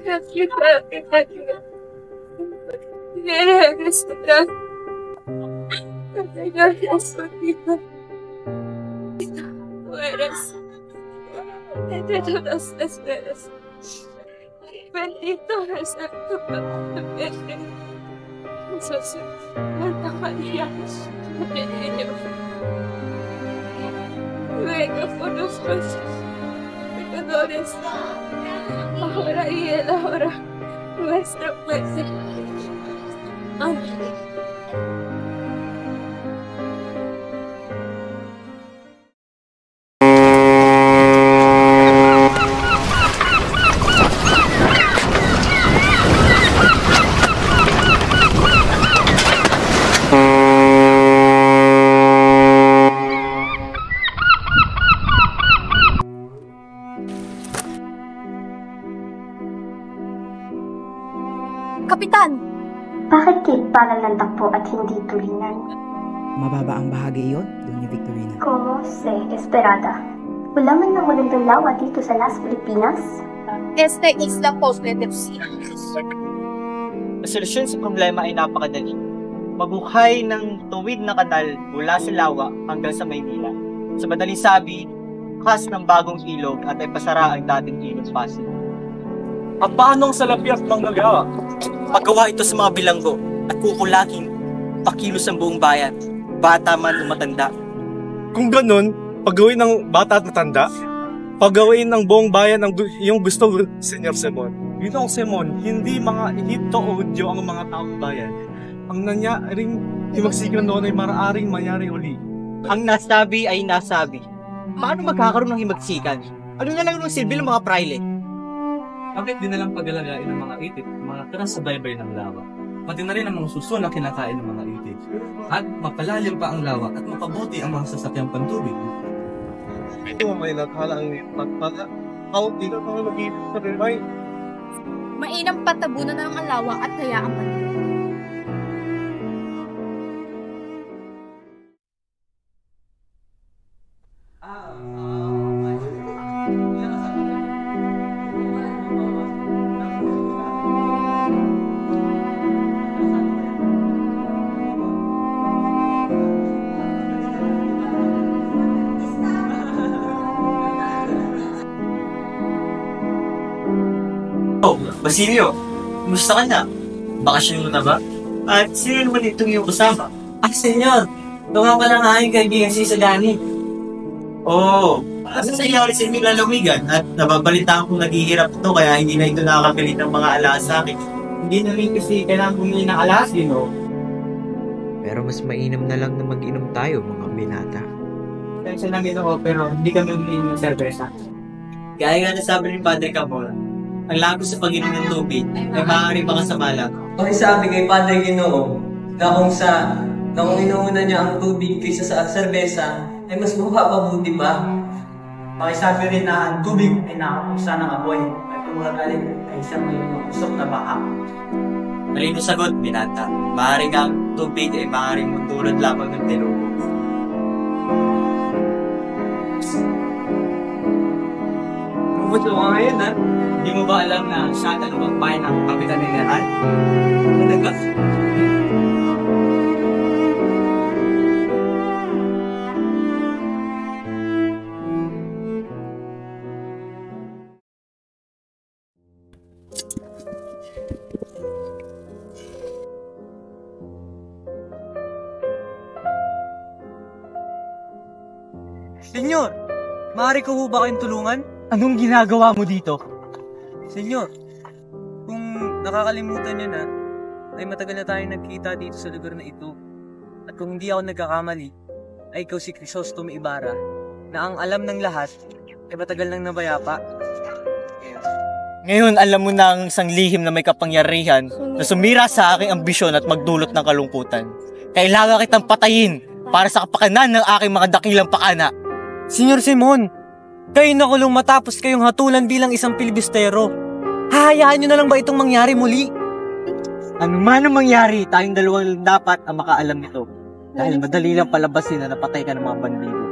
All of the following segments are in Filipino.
Bendito eres tú también. Jesús, Santa María, Madre de Dios, ruega por nosotros, pecadores, ahora y en la hora de nuestra muerte. Amén. Kapitan! Bakit Kate parang ng takbo at hindi tulingan? Mababa ang bahagi iyon, Doña Victorina. Como se esperada. Wala man ng magandang lawa dito sa Las Filipinas? Esta isla pobre de Lucia. Ang solusyon sa problema ay napakadali. Magbukay ng tuwid na kanal mula sa Lawa hanggang sa Maynila. Sa madaling sabi, bukas ng bagong ilog at ay pasara ang dating ilog Pasig. At paano ang salapi at manggagawa? Paggawa ito sa mga bilanggo at kukulaging pakilos ang buong bayan, bata man o matanda. Kung ganun, paggawin ng bata at matanda, paggawin ng buong bayan ang yung gusto, Senyor Simon. Ginoong Simon, hindi mga ihito o udyo ang mga taong bayan. Ang nangyaring himagsikan noon ay maaaring mangyari uli. Ang nasabi ay nasabi. Paano magkakaroon ng himagsikan? Ano na lang ng silbi ng mga praile? Bakit di nalang pag-alagain ng mga itik, mga tira sa baybay ng lawa? Pati na rin ang mga suso na kinakain ng mga itik. At mapalalim pa ang lawa at mapabuti ang mga sasakyang pantubig. Ito may naghalang pagpala. Ako, dito na mag-iisip sa rimay. Mainam patabunan na ng alawa at hayaang pati. Oh, Basilio, kumusta ka na? Bakasyon mo na ba? At sino naman itong iyong kasama? Senyor, doon pa lang aking kaibigan si Sagani. Oh, asa sa nangyari sa inyong lalawigan at nababalitaan kong naghihirap ito kaya hindi na ito nakakabili ng mga alas sa akin. Hindi na rin kasi kailangan bumili ng alas, Pero mas mainam na lang na mag-inom tayo, mga binata. Kaya lang ito pero hindi kami bumili ng serbesa. Gaya nga nasabi ni Padre Camora, ang lago sa pag-inom ng tubig ay maaaring makasama lang. Okay, sabi kay Padre Ginoo na kung inuuna niya ang tubig kaysa sa serbesa, ay mas mapapabuti pa. Pakisabi rin na ang tubig ay nakapuksa ng apoy at tumagaling ay isang may usok na baka. Marino sagot, binata. Maaaring ang tubig ay maaaring magtulad lamang ng tinubo. Mabuto ka ngayon, ha? Hindi mo ba alam na siya at anumang bayan ang kapitan ng general? Talaga? Senyor, maaari ko ho ba kayong tulungan? Anong ginagawa mo dito? Senyor, kung nakakalimutan niyo na, ay matagal na tayong nagkita dito sa lugar na ito. At kung hindi ako nagkakamali, ay ikaw si Crisostome Ibarra, na ang alam ng lahat ay matagal nang nabayapa. Ngayon, alam mo na ang isang lihim na may kapangyarihan na sumira sa aking ambisyon at magdulot ng kalungkutan. Kailangan kitang patayin para sa kapakanan ng aking mga dakilang pakana. Senyor Simon, kayo nakulong matapos kayong hatulan bilang isang pilibistero. Hahayaan nyo na lang ba itong mangyari muli? Ano man ang mangyari, tayong dalawang dapat ang makaalam nito. Dahil madali lang palabasin na napatay ka ng mga bandido.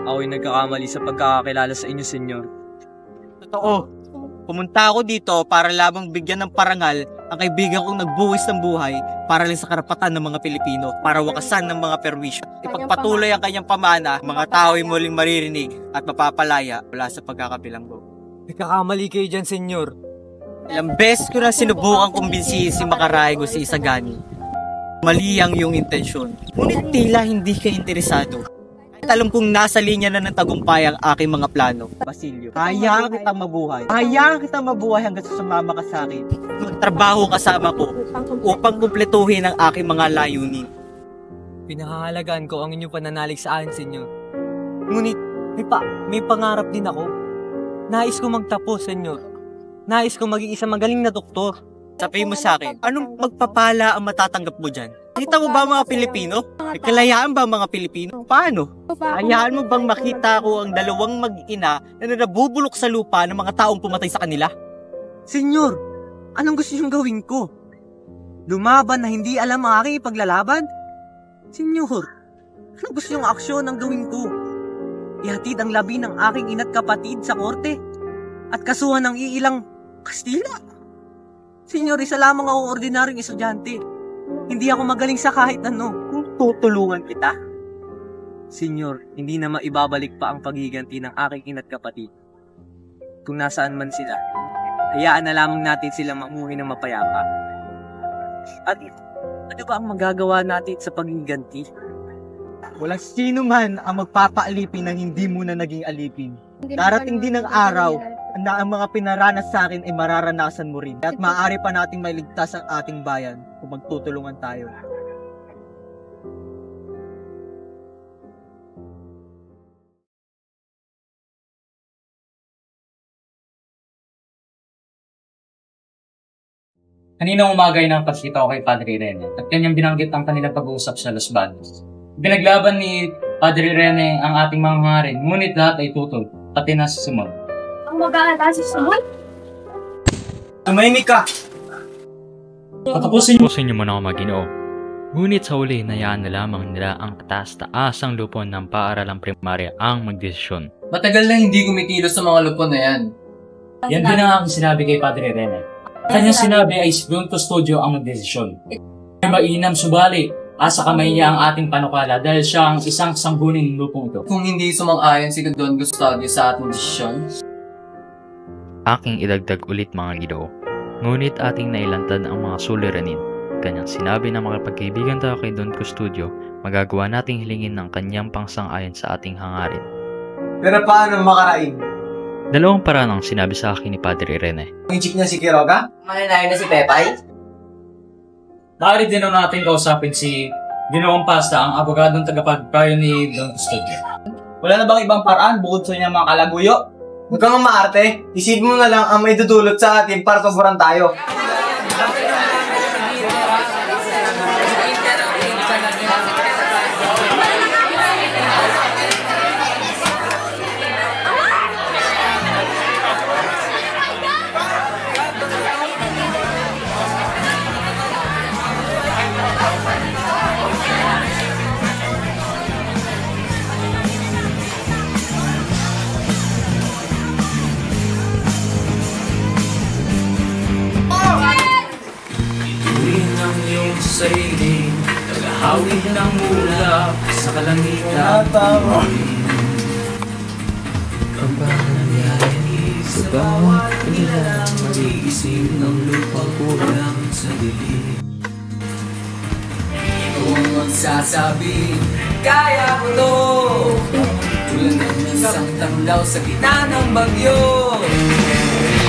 Ako'y nagkakamali sa pagkakakilala sa inyo, senyor. Totoo. Pumunta ako dito para lamang bigyan ng parangal ang kaibigan kong nagbuwis ng buhay para lang sa karapatan ng mga Pilipino, para wakasan ng mga perwisyo. Ipagpatuloy ang kanyang pamana, mga tao'y muling maririnig at mapapalaya mula sa pagkakabilanggo. Nagkakamali kayo dyan, senyor. Ilang beses ko na sinubukan kumbinsihin si Macaraigo si Isagani. Mali ang iyong intensyon. Ngunit tila hindi ka interesado. At alam kong nasa linya na ng tagumpay ang aking mga plano. Basilio, Kaya kitang mabuhay. Kaya kitang mabuhay hanggang sa sumama ka sa akin. Magtrabaho kasama ko upang kumpletuhin ang aking mga layunin. pinahahalagaan ko ang inyong pananalig sa akin, senyor. Ngunit, may pangarap din ako. Nais ko magtapos, senyor. Nais ko maging isang magaling na doktor. Sabihin mo sa akin, anong magpapala ang matatanggap mo dyan? Nakita mo ba mga Pilipino? May kalayaan ba mga Pilipino? Paano? Hayaan mo bang makita ko ang dalawang mag-ina na nabubulok sa lupa ng mga taong pumatay sa kanila? Senyor, anong gusto niyong gawin ko? Lumaban na hindi alam ang aking ipaglalaban? Senyor, anong gusto niyong aksyon ang gawin ko? Ihatid ang labi ng aking ina't kapatid sa korte at kasuhan ng iilang Kastila? Senyor, isa lamang akong ordinaryong estudyante. Hindi ako magaling sa kahit ano. Kung tutulungan kita. Senyor, hindi na maibabalik pa ang paghiganti ng aking ina't kapatid. Kung nasaan man sila, hayaan na lamang natin silang mamuhay ng mapayapa. At ano ba ang magagawa natin sa paghiganti? Walang sino man ang magpapaalipin ng hindi mo na naging alipin. Darating din ang araw na ang mga pinaranas sa akin ay mararanasan mo rin. At maaari pa nating mailigtas ang ating bayan kung magtutulungan tayo. Kaninang umaga ay napagkita ko kay Padre Rene at kanyang binanggit ang kanilang pag-uusap sa Los Baños. Binaglaban ni Padre Rene ang ating mga hangarin, ngunit lahat ay tutol, pati na si Simon. Ang mag-aalala si Simon? Tumahimik ka! Patapusin niyo muna ako Maginoo. Ngunit sa huli, nayaan na lamang nila ang kataas-taasang lupon ng paaralang primarya ang magdesisyon. Matagal na hindi kumikilos sa mga lupon na yan. Yan din ang aking sinabi kay Padre Rene. Kanyang sinabi ay si Don Custodio ang magdesisyon. Ay mainam subali, asa kamay niya ang ating panukala dahil siya ang isang sangguning lupong ito. Kung hindi sumang-ayon si Don Custodio sa ating desisyon, Aking idagdag ulit mga Ginoo. Ngunit ating nailantad ang mga suliranin. Kanyang sinabi na makapagkaibigan tayo kay Don Custodio, magagawa nating hilingin ng kanyang pangsang-ayon sa ating hangarin. Pero paano makaraig? Dalawang paraan ang sinabi sa akin ni Padre Rene. Ang chick na si Quiroga? mananayo na si Pepay? Maaari din natin kausapin si Ginoong Pasta, ang abogadong tagapagpayo ni Don Custodio. Wala na bang ibang paraan bukod sa inyong mga kalaguyo? Huwag kang maarte. Isipin mo na lang ang may dudulot sa atin para paboran tayo. Sailing, tagahawig ng ulap sa kalangitan. Kapag nangyayari sa bawat ilang mag-iisip ng lupang kulang sa dilim. Ikaw ang magsasabi, kaya ko to. Tulad ng isang tamlaw sa gitna ng bagyo.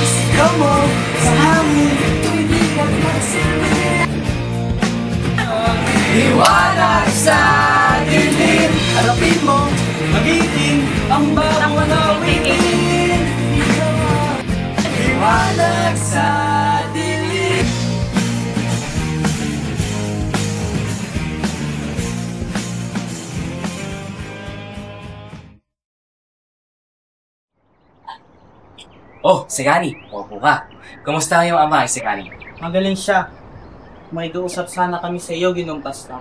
Sigaw mo sa hangin, tuwing ka magsasabi. Iwanag sa dilim, harapin mo, magiting ang bawat nawiin. Iwanag sa dilim. Oh, Sekani, opo ka. Kumusta yung ama, Sekani? Magaling siya. May kausap sana kami sa iyo, Ginoong Pasta.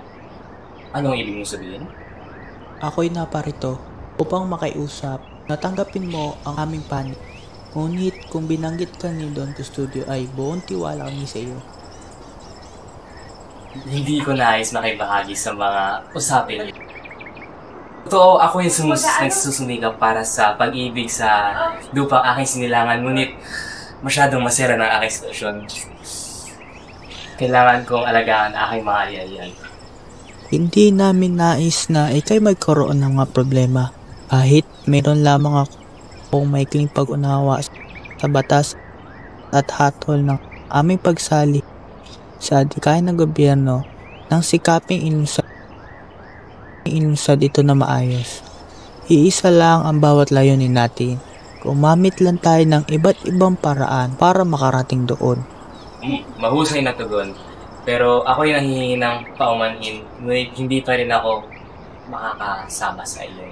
Anong ibig mong sabihin? Ako'y naparito upang makiusap na tanggapin mo ang aming panig. Ngunit kung binanggit ka ni Don Custodio ay buong tiwala kami sa iyo. Hindi ko nais makibahagi sa mga usapin niyo. Totoo, ako yung nagsusumikap para sa pag-ibig sa lupang aking sinilangan, ngunit masyadong masira ng aking sitwasyon. Kailangan kong alagaan ang aking mga ari-arian. Hindi namin nais na ikay magkaroon ng mga problema. Kahit meron lamang akong maikling pag-unawa sa batas at hatol ng aming pagsali sa adhikain ng gobyerno nang sikaping inunsad ito na maayos. Iisa lang ang bawat layunin natin. Gumamit lang tayo ng iba't ibang paraan para makarating doon. Mahusay na tugon. Pero ako yung nanghihingi ng paumanhin, ngunit hindi pa rin ako makakasama sa iyo.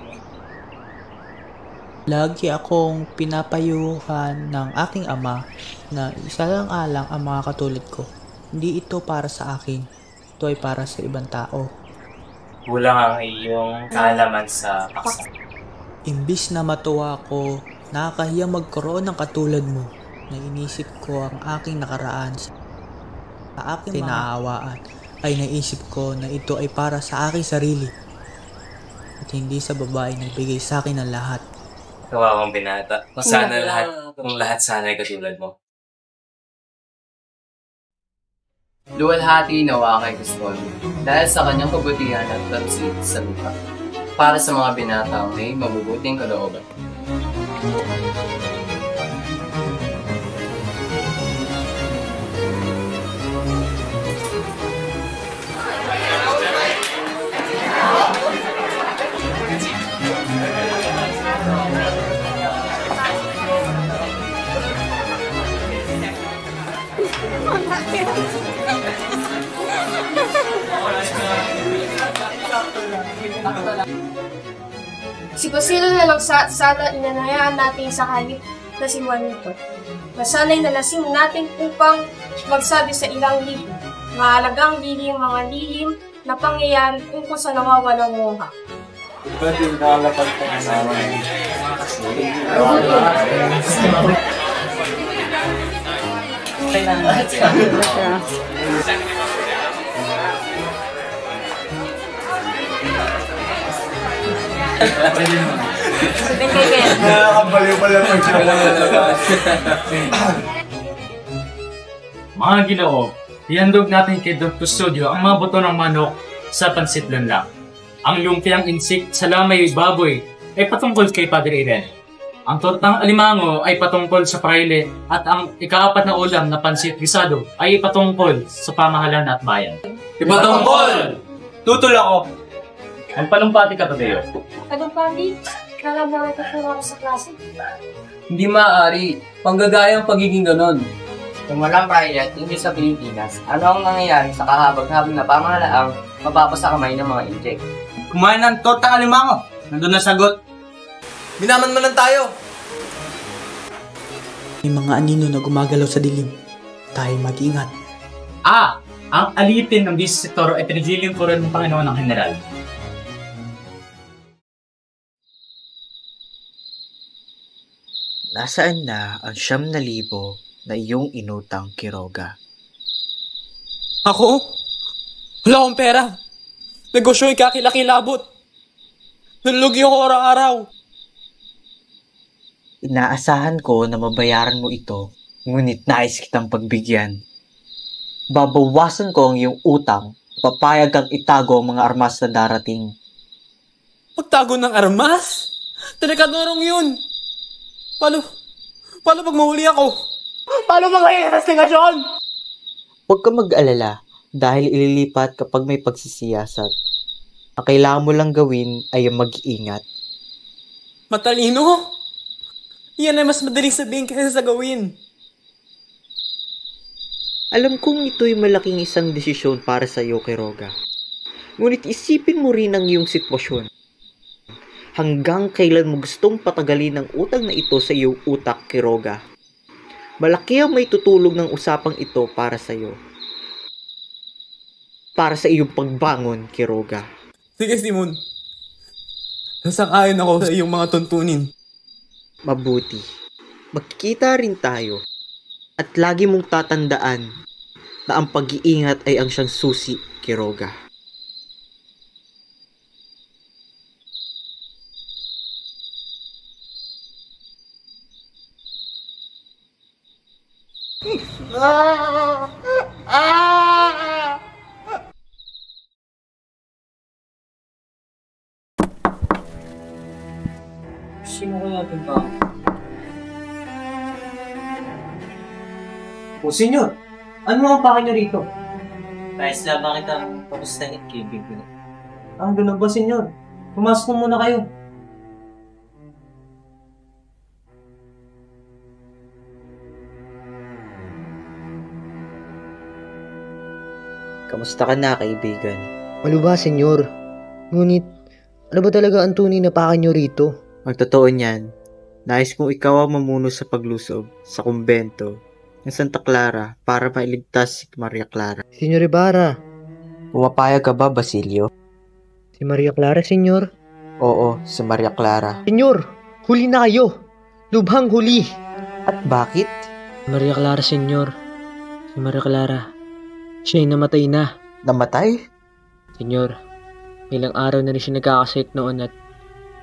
Lagi akong pinapayuhan ng aking ama na isa lang alang ang mga katulad ko. Hindi ito para sa akin. Ito ay para sa ibang tao. Kulang ang iyong kaalaman sa paksa. Imbis na matuwa ako, nakakahiyang magkaroon ng katulad mo na inisip ko ang aking nakaraan sa aking tinaawaan ay naisip ko na ito ay para sa aking sarili at hindi sa babae nagbigay sa akin ng lahat. Kawawang binata. Kung lahat sana ay katulad mo. Luwalhati nawa kay Gustavo dahil sa kanyang kabutihan at pansin sa lupa para sa mga binatang may mabubuting kalooban. Si Basilo na lang sana inanayaan natin sa halip na si Juanito. Masanay na lasing natin upang magsabi sa ilang lihim, maalagang lihim, mga lihim na pangyayari tungkol sa nawawalang moha. Nakakabaliw pala Mga Ginoo, ihandog natin kay Don Custodio ang mga buto ng manok sa pansit lang. Ang lumpiang insik sa lamay baboy ay patungkol kay Padre Irene. Ang tortang alimango ay patungkol sa praile at ang ikaapat na ulam na pansit gisado ay patungkol sa pamahalaan at bayan. Ipatungkol! Tutol ako! Ang palumpati ka, Tadeo. Anong pati? Kala ba ito ako sa klase? Hindi maaari. Panggagayang pagiging ganon. Kung walang riot, hindi sa Pilipinas, ano ang nangyayari sa kahabag-habag na pamahalaang mapapasa kamay ng mga injek? Kumain ng tortang alimango. Nandun na sagot. Minaman mo lang tayo. May mga anino na gumagalaw sa dilim. Tayo mag-ingat. Ang alipin ng Visitor ay pinigiling ko rin ng Panginoon ng General. Nasaan na ang 9,000 na iyong inutang, Quiroga? Ako? Wala akong pera. Negosyo yung kakilakilabot. Nalulugi ako araw-araw. Inaasahan ko na mabayaran mo ito, ngunit nais kitang pagbigyan. Babawasan ko ang iyong utang, papayag kang itago ang mga armas na darating. Magtago ng armas? Talagadorong yun. Paano pag mahuli ako? Paano mga investigasyon? Huwag ka mag-alala dahil ililipat kapag may pagsisiyasat. Ang kailangan mo lang gawin ay ang mag-iingat. Matalino? Yan ay mas madaling sabihin kaysa sa gawin. Alam kong ito'y malaking isang desisyon para sa iyo, Quiroga. Ngunit isipin mo rin ang iyong sitwasyon. Hanggang kailan mo gustong patagalin ang utang na ito sa iyong utak, Quiroga? Malaki ang may tutulog ng usapang ito para sa iyo. Para sa iyong pagbangon, Quiroga. Sige, Simon. Nasang-ayon ako sa iyong mga tuntunin. Mabuti. magkikita rin tayo. At lagi mong tatandaan na ang pag-iingat ay ang siyang susi, Quiroga. Sino kaya ito ba? O, senyor! Ano ang paka niyo rito? Nais na ba kitang papustahin, kaibigan? Ganun ba, senyor? Pumasok mo muna kayo. Kamusta ka na, kaibigan? Maluba, senyor. Ngunit, ano ba talaga ang tunay na paka nyo rito? Ang totoo niyan, nais kong ikaw ang mamuno sa paglusob sa kumbento ng Santa Clara para mailigtas si Maria Clara. Senyor Ibarra. Pumapayag ka ba, Basilio? Si Maria Clara, senyor? Oo, si Maria Clara. Senyor, huli na kayo. Lubhang huli. At bakit? Maria Clara, senyor. Si Maria Clara. Siya ay namatay na. Namatay? Senyor, ilang araw na rin siya nagkakasakit noon at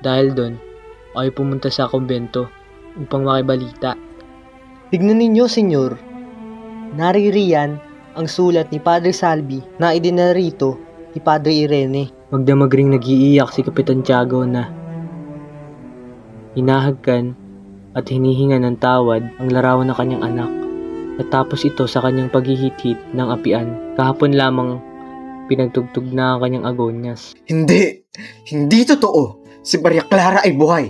dahil doon, ay pumunta sa kumbento upang makibalita. Tignan ninyo, senyor. Naririyan ang sulat ni Padre Salvi na idinarito ni Padre Irene. Magdamag ring nag-iiyak si Kapitan Tiago na hinahagkan at hinihinga ng tawad ang larawan ng kanyang anak. Natapos ito sa kanyang paghihit-hit ng apian. Kahapon lamang pinagtugtog na ang kanyang agonyas. Hindi! Hindi totoo! Si Maria Clara ay buhay.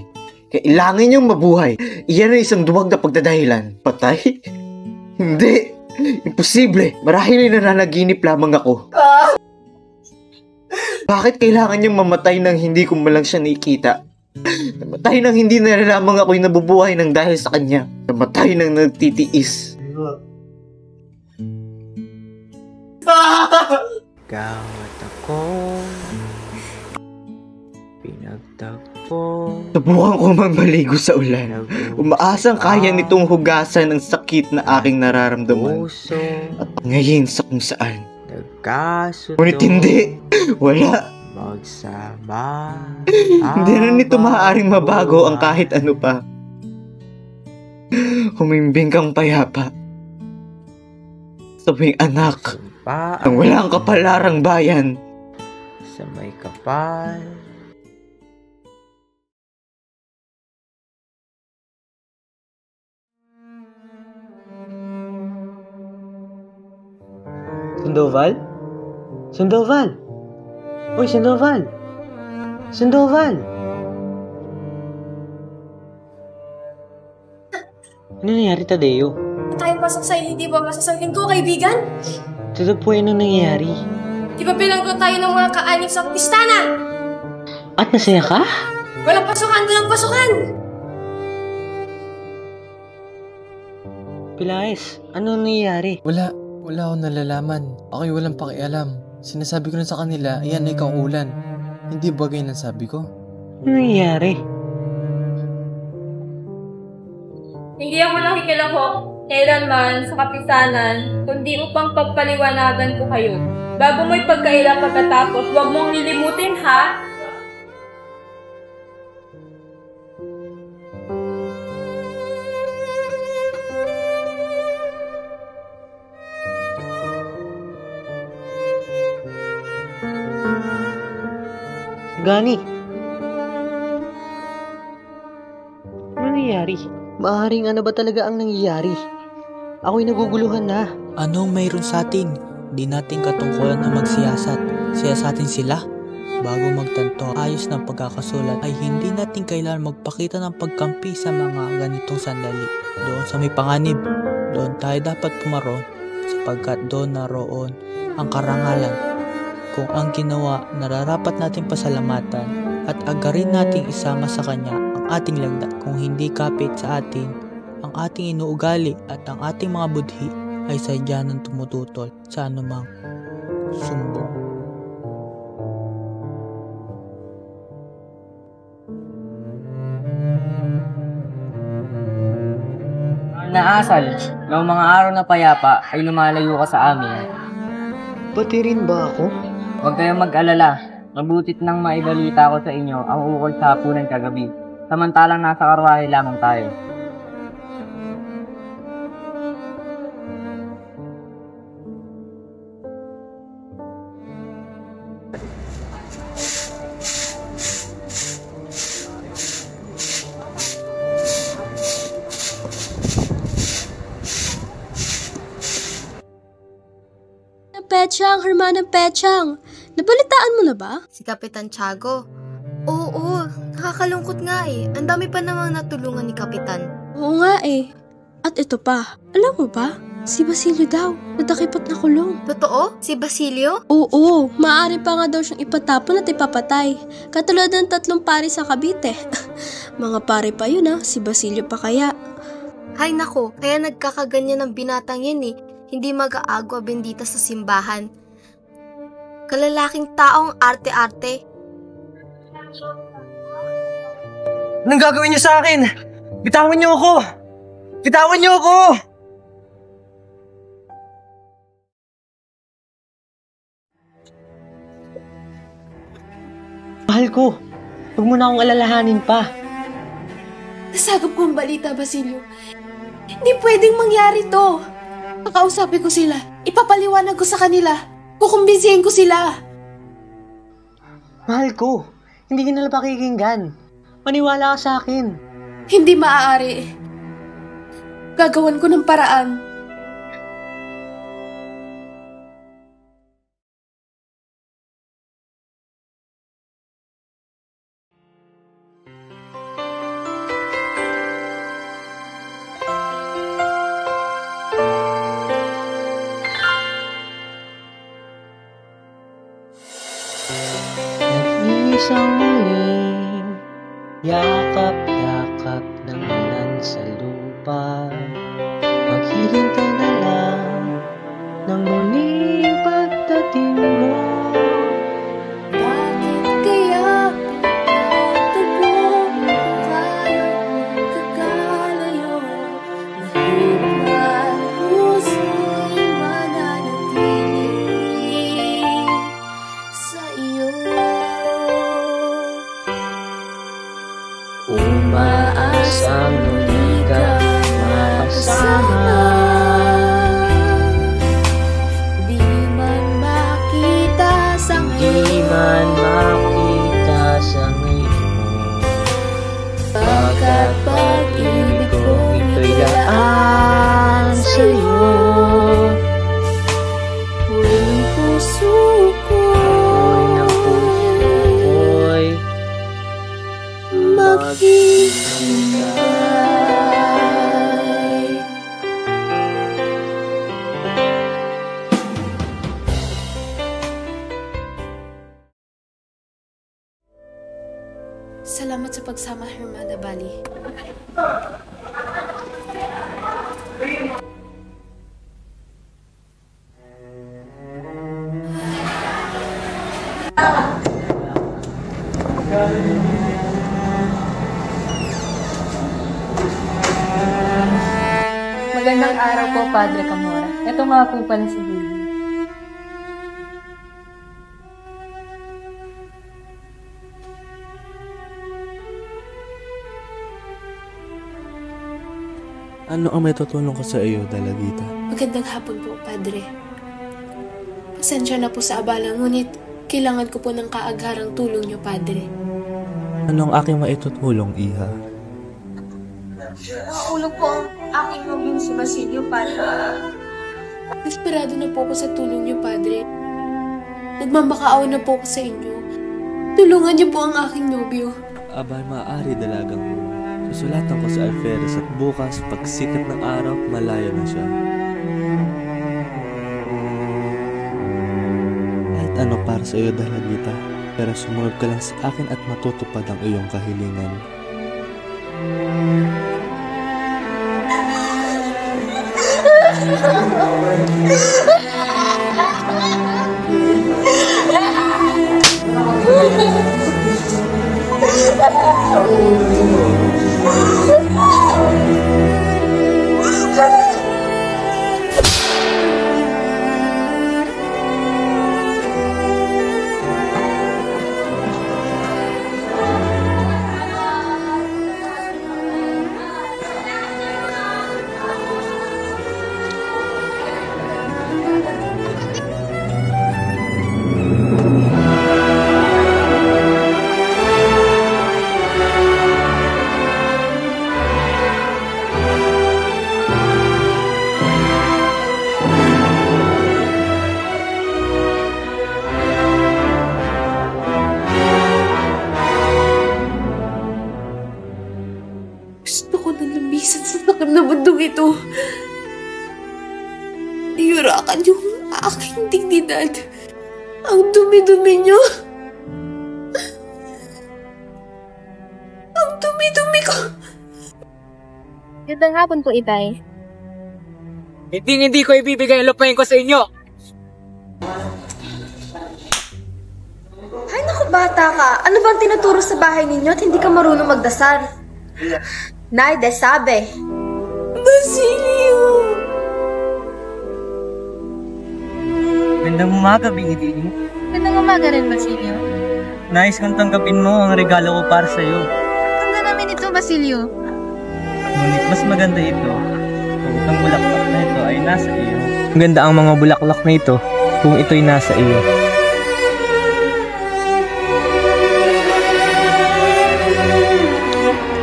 Kailangan niyang mabuhay. Iyan ay isang duwag na pagdadahilan. Patay? Hindi! Imposible! Marahil ay nananaginip lamang ako. Bakit kailangan niyang mamatay nang hindi ko malang siya nakikita? Namatay nang hindi na lamang ako'y nabubuhay nang dahil sa kanya. Namatay nang nagtitiis. Gawat ako pinagtagpo. Subukan ko man maligo sa ulan. Umaasang kaya nitong hugasan ang sakit na aking nararamdaman. At ngayon sa kung saan. Ngunit hindi. Wala. Magsama. Hindi na nito maaaring mabago ang kahit ano pa. Humimbing kang payapa. Sabing anak ng walang kapalarang bayan. Sa may kapal. Sandoval? Sandoval! Uy, Sandoval! Sandoval! Ano nangyari, Tadeo? Tayo pasok sa hindi ba masasabihin ko, kaibigan? Totoo po yun ang nangyayari. Di ba bilanggo tayo ng mga kaanib sa pistanan? At masaya ka? Walang pasukan, walang pasukan! Pilaes, ano nangyayari? Wala akong nalalaman. Ako'y walang pakialam. Sinasabi ko na sa kanila, iyan ay kaulan. Hindi bagay ng sabi ko. Ano nangyayari? Hindi ako nakikilahok kailanman sa kapisanan, kundi upang pagpaliwanagan ko kayo. Bago mo'y pagkaila pagkatapos, huwag mong lilimutin, ha? Gani. Ano nangyayari? Maaaring ano ba talaga ang nangyayari? Ako'y naguguluhan na. Anong mayroon sa atin? Di natin katungkulan na magsiyasat. Siyasatin sila. Bago magtanto ayos ng pagkakasulat ay hindi natin kailangan magpakita ng pagkampi sa mga ganitong sandali. Doon sa may panganib, doon tayo dapat pumaron sapagkat doon naroon ang karangalan. Kung ang ginawa, nararapat natin pasalamatan at agarin nating isama sa kanya ang ating lagda. Kung hindi kapit sa atin, ang ating inuugali at ang ating mga budhi ay sadya ng tumututol sa anumang sumbong. naasal noong mga araw na payapa ay lumalayo ka sa amin. Pati rin ba ako? Huwag kayong mag-alala. Mabutit nang maibalita ko sa inyo ang ukol sa hapunan kagabi. Samantalang nasa karwahe lamang tayo. Pechang, Hermanang Pechang. Nabalitaan mo na ba? Si Kapitan Tiago? Oo, nakakalungkot nga eh. Ang dami pa namang natulungan ni Kapitan. Oo nga eh. At ito pa, alam mo ba? Si Basilio daw, nadakipot na kulong. Totoo? Si Basilio? Oo, maaari pa nga daw siyang ipatapon at ipapatay. Katulad ng 3 pari sa Cavite. Mga pari pa yun si Basilio pa kaya. Hay nako, kaya nagkakaganyan ng binatang yan eh. Hindi mag-aagwa bendita sa simbahan. Kalalaking taong arte-arte. Anong gagawin niyo sa akin? Bitawan niyo ako! Bitawan niyo ako! Mahal ko, huwag mo na akong alalahanin pa. Nasagap ko ang balita, Basilio. Hindi pwedeng mangyari to. Kakausapin ko sila. Ipapaliwanag ko sa kanila. Kukumbinsihin ko sila. Mahal ko, hindi ka nila pakikinggan. Maniwala ka sa akin. Hindi maaari. Gagawan ko ng paraan. Isang muling yakap-yakap ng ulan sa lupa. Maghihintay na lang ng muling pagdating mo. Bakit kaya pinatubog tayo kagalayo? Mahirap na puso'y mananatili sa iyo. Umaasang muli ka makasama. Di man makita sa ngayon. Pagkat pag-ibig ko ito'y daan sa'yo. Huwag puso ko'y maghihintay. Salamat sa pagsama, Hermana Bali. Magandang araw po, Padre Camora. Ito nga po pala si Julie. Ano ang may tutulong ko sa iyo, Dalagita? Magandang hapon po, Padre. Pasensya na po sa abala, ngunit kailangan ko po ng kaagharang tulong niyo, Padre. Anong aking maitutulong, Iha? Nakakulong po ang aking nobing si Basilio, Padre. Desperado na po ako sa tulong niyo, Padre. Nagmamakaawa na po ako sa inyo. Tulungan niyo po ang aking nobyo. Abay, maaari, dalagang mo. Susulatan ko sa alferes at bukas, pagsikat ng araw, malayo na siya. Kahit ano para sa iyo, Dalagita, pero sumunod ka lang sa akin at matutupad ang iyong kahilingan. hirakan yung aking dignidad. Ang dumi-dumi niyo. Ang dumi-dumi ko. Gandang hapon po, Itay. Hindi ko ibibigay ang lupain ko sa inyo. Ay naku, bata ka. Ano bang tinuturo sa bahay ninyo at hindi ka marunong magdasal? Nay, desabe. Basilio! Gandang umaga, Bingiti. Gandang umaga rin, Basilio. Nais kong tanggapin mo ang regalo ko para sa'yo. Ganda namin ito, Basilio. Ngunit mas maganda ito kung itong bulaklak na ito ay nasa iyo. Maganda ang mga bulaklak na ito kung ito'y nasa iyo.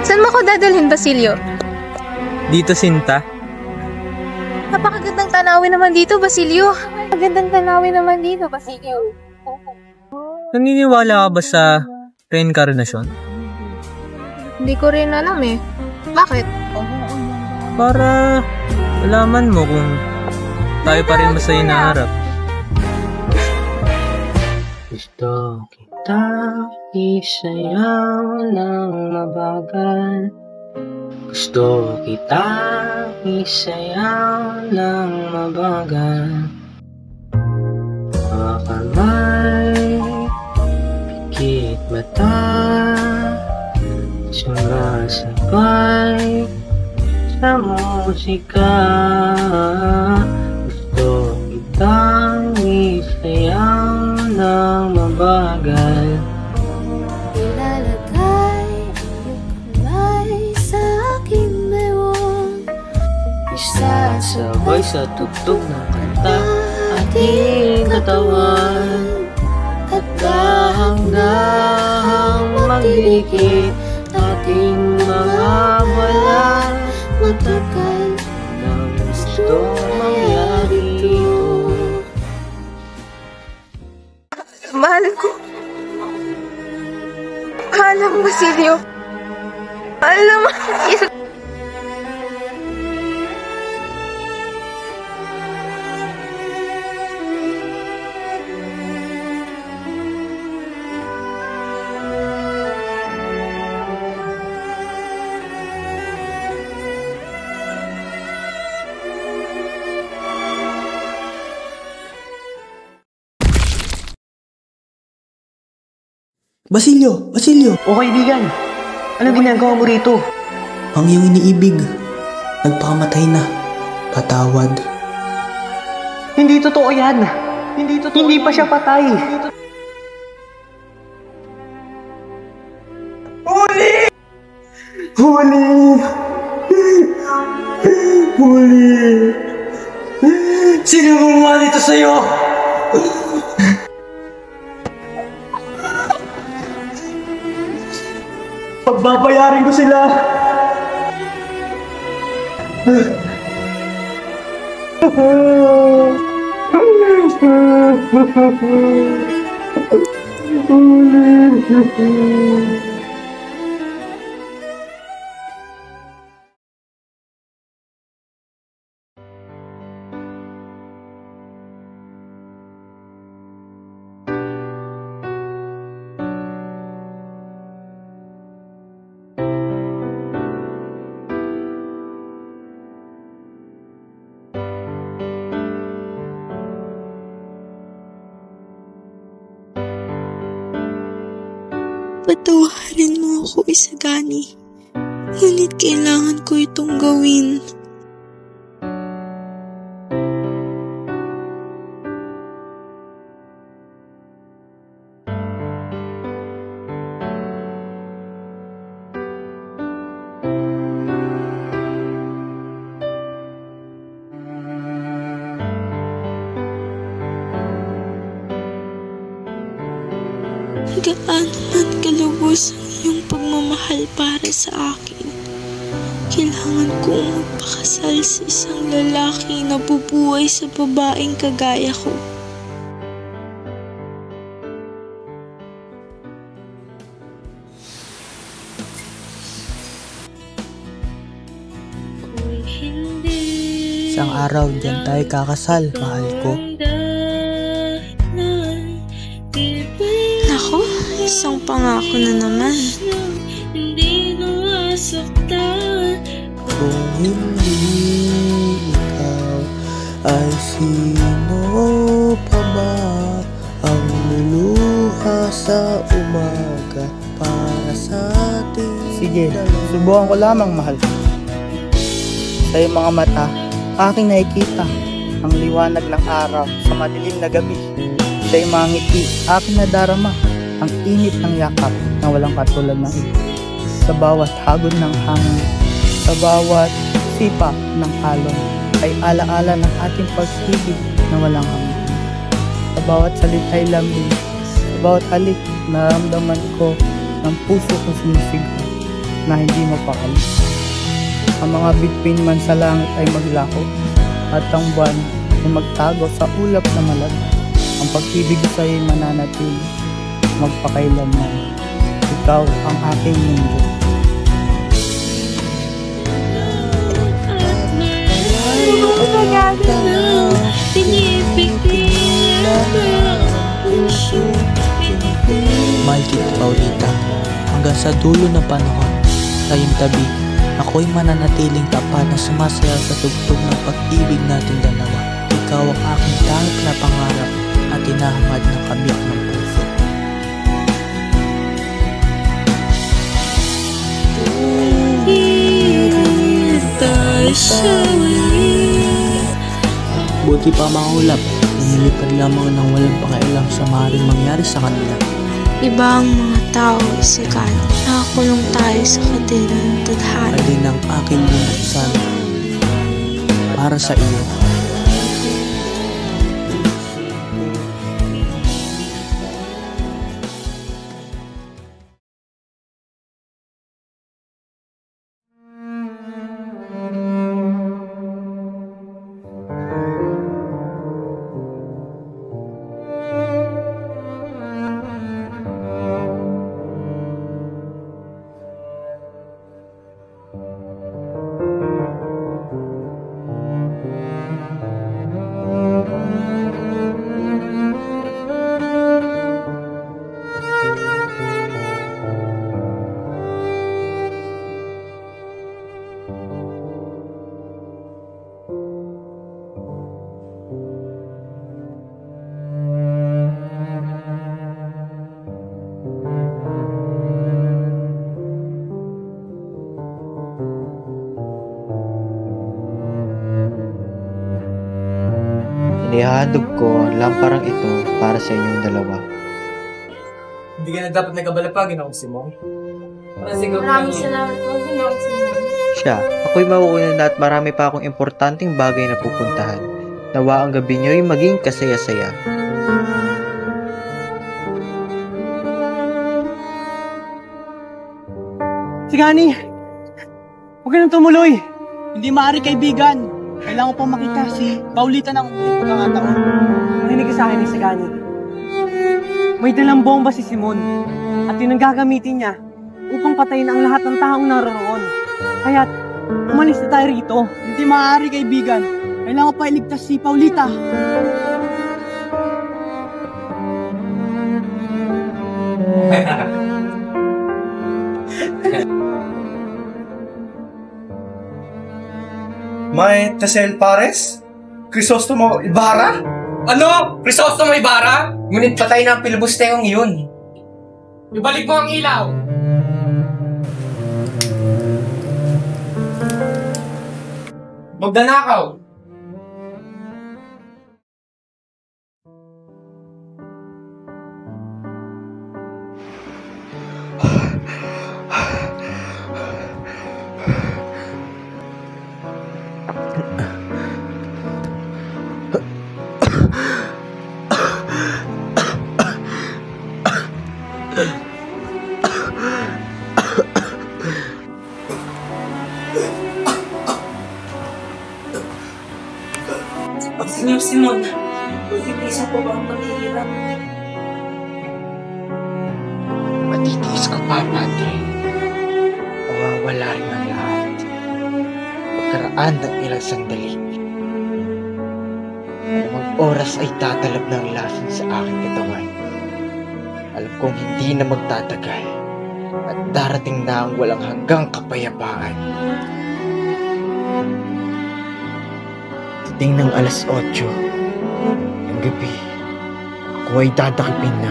Saan mo ko dadalhin, Basilio? Dito, Sinta. Napakagandang tanawin naman dito, Basilio. Magandang tanawin naman dito, Basilio. Naniniwala ka ba sa reincarnation? Hindi ko rin alam eh. Bakit? Para malaman mo kung tayo pa rin ba sa hinaharap. Gusto kita isayaw ng mabagal. Gusto kita isayaw ng mabagal. Mga kamay, pikit mata, sumasabay sa musika. Gusto kitang isayaw ng mabagal. Ilalagay ang kamay sa aking bewang. Isasabay sa tugtog ng kanta ating katawan. At dahang-dahang magdikit ating mga balat. Matagal na gusto mangyari ito. Mahal ko. Mahal ang Basilio. Mahal na Basilio. Basilio! Basilio! O kaibigan, ano ginagawa mo rito? Ang iyong iniibig, nagpakamatay na. Patawad. Hindi totoo yan. Hindi pa siya patay. Huli! Huli! Huli! Sino gumawa nito sa'yo? Pagbabayarin ko sila! Patawarin mo ako, Isagani. Ngunit kailangan ko itong gawin. Gaano man kalubos ang iyong pagmamahal para sa akin, kailangan kong magpakasal sa isang lalaki na bubuhay sa babaeng kagaya ko. Isang araw araw, diyan tayo kakasal, mahal ko. Naku, isang pangako na naman. Kung hindi ikaw, ay sino pa ba ang luluha sa umaga para sa ating Sige, subukan ko lamang, mahal. Sa iyong mga mata, aking nakikita ang liwanag ng araw sa madilim na gabi. Sa iyong mga ngiti, aking nadarama ang init ng yakap na walang katulad ng iba. Sa bawat hagod ng hangin, sa bawat sipa ng alon, ay alaala ng ating pag-ibig na walang hangin. Sa bawat salita'y lambing, sa bawat halik, naramdaman ko ng puso kong sumisigaw na hindi mapakali. Ang mga bituin man sa langit ay maglako at ang buwan ay magtago sa ulap na malag. Ang pag-ibig sa iyo ay mananatili magpakailanman. Ikaw ang aking mundo. Mahal kita, Paulita. Hanggang sa dulo ng panahon, sa iyong tabi, ako'y mananatiling tapat na sumasaya sa tugtog ng pag-ibig nating dalawa. Ikaw ang aking tangik na pangarap at hinahangad ng kabiyak ng puso. Buti pa mga ulap, lumilipad lamang ng walang pakialam sa maaaring mangyari sa kanila. Iba ang mga tao, isikan. Nakakulong tayo sa kadena ng tadhana. Alin ang aking bubuksan para sa iyo. Inihahandog ko ang lamparang ito para sa inyong dalawa. Hindi ka na dapat nagkabala pa, Ginoong Simon. Maraming salamat po, Ginoong Simon. Siya, ako'y mauuna na at marami pa akong importanteng bagay na pupuntahan. Nawa ang gabi niyo'y maging kasaya-saya. Sigani! Huwag ka nang tumuloy! Hindi maaari kaibigan! Kailangan ko pang makita si Paulita ng ulit pagkakataon. Marinig ka sa akin ni Sigani. May dalang bomba si Simon at yun ang gagamitin niya upang patayin ang lahat ng taong naroon. Kaya't umalis na tayo rito. Hindi maaari kaibigan. Kailangan ko pa iligtas si Paulita. May Tesel Pares? Crisostomo Ibarra? Ano? Crisostomo Ibarra? Ngunit patay na ang pilibusteyong iyon. Ibalik mo ang ilaw! Magdanakaw! Senyor Simon, matitiis po ba ang paghihirap? Matitiis ko pa, Padre. Mawawala rin ang lahat. Pagkaraan ng ilang sandali, oras ay tatalab na ang lason sa aking katawan. Alam kong hindi na magtatagal at darating na ang walang hanggang kapayapaan. Dating ng alas 8 ng gabi, ako ay dadakipin na,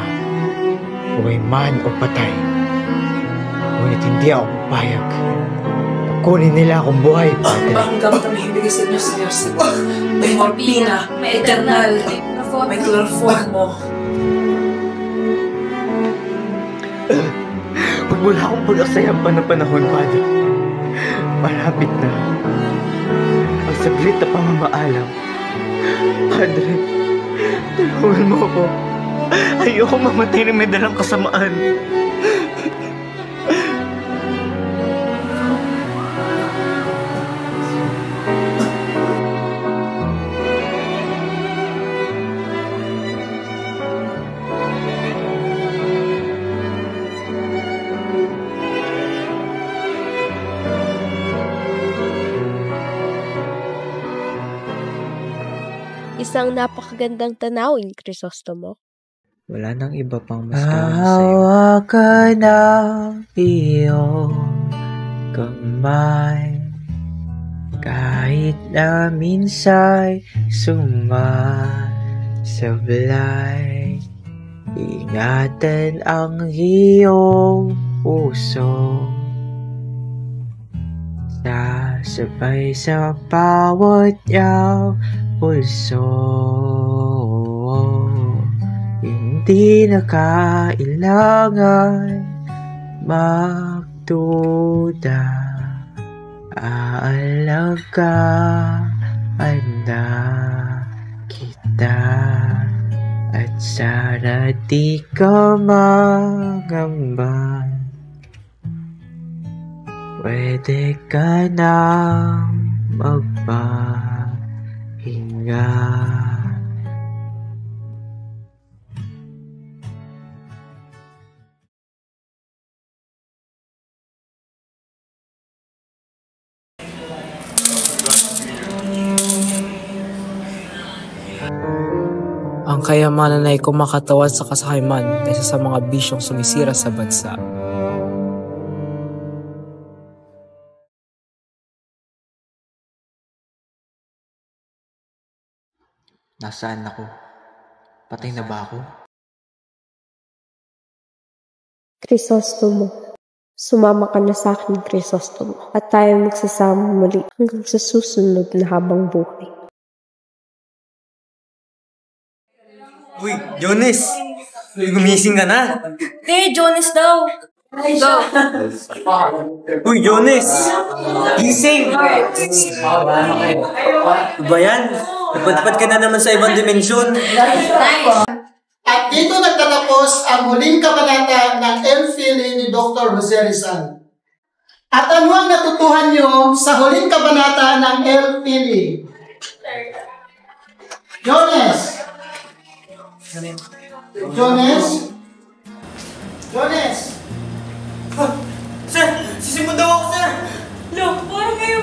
buhay man o patay. Ngunit hindi ako papayag. Kunin nila akong buhay, Padre. Bakang gamot ang ibigay sa inyo, Senyor Simon. May morpina, may eternal, may chloroformo. Huwag mo na akong pag-asayan pa ng panahon, Padre. Malapit na ang saglit na pamamaalam. Padre, tulungan mo ako. Ayoko mamatay na may dalang kasamaan. Isang napakagandang tanawin, Crisostomo. Wala nang iba pang mas gawin sa'yo. Hawakan ang iyong kamay, kahit na minsa'y sumasablay. Ingatan ang iyong puso, sasabay sa bawat iyang pulso. Hindi na kailangan magduda, aalagaan na kita. At sana di ka mangamba, pwede ka nang magpahinga. Ang kayamanan ay kumakatawan sa kasakiman kaysa sa mga bisyong sumisira sa bansa. Nasaan ako? Patay na ba ako? Crisostomo, sumama ka na sa akin, Crisostomo, at tayo magsasama muli hanggang sa susunod na habang buhay. Uy, Jonas! Gumising ka na! Jonas daw. Go. Uy, Jonas! Gising! Ano ba yan? Napadpad ka na naman sa ibang dimensyon. At dito nagtatapos ang huling kabanata ng Elfili ni Dr. Jose Rizal. At ano ang natutuhan nyo sa huling kabanata ng Elfili? Jonas! Jonas? Jonas? Sir! Sisimod daw ako, sir! Look, parang kayo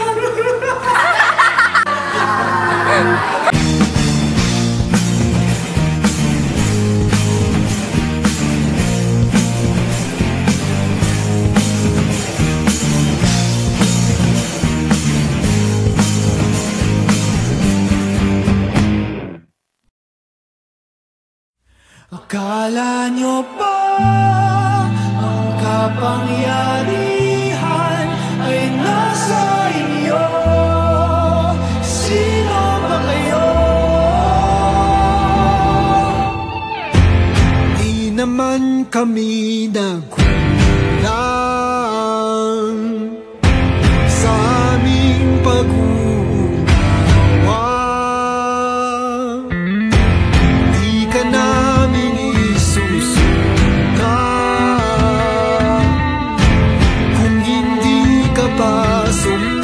Akala nyo ba ang kapangyarihan ay nasa inyo? Sino ba kayo? Di naman kami nagkulang sa aming pag-uunawa. Di ka namin isusundan kung hindi ka pa sumunod.